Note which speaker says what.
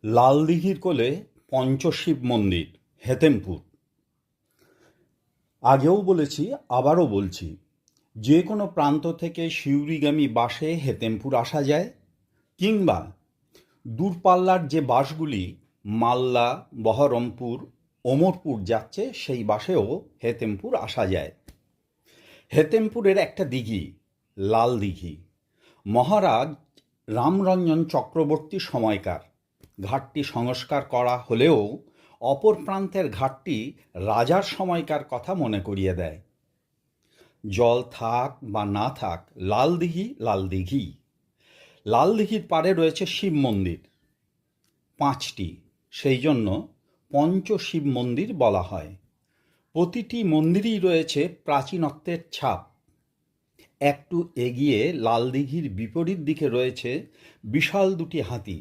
Speaker 1: লালদিঘির কোলে পঞ্চশিব মন্দির, হেতেমপুর। আগেও বলেছি, আবারও বলছি, যে কোনো প্রান্ত থেকে সিউড়িগামী বাসে হেতেমপুর আসা যায়, কিংবা দূরপাল্লার যে বাসগুলি মালদা, বহরমপুর, ওমরপুর যাচ্ছে সেই বাসেও হেতেমপুর আসা যায়। হেতেমপুরের একটা দিঘি, লাল দিঘি, মহারাজ রামরঞ্জন চক্রবর্তী সময়কার। ঘাটটি সংস্কার করা হলেও অপর প্রান্তের ঘাটটি রাজার সময়কার কথা মনে করিয়ে দেয়। জল থাক বা না থাক, লাল দিঘি লাল দিঘি। লাল দিঘির পাড়ে রয়েছে শিব মন্দির 5টি, সেই জন্য পঞ্চশিব মন্দির বলা হয়। প্রতিটি মন্দিরেই রয়েছে প্রাচীনত্বের ছাপ। একটু এগিয়ে লাল দিঘির বিপরীত দিকে রয়েছে বিশাল দুটি হাতি,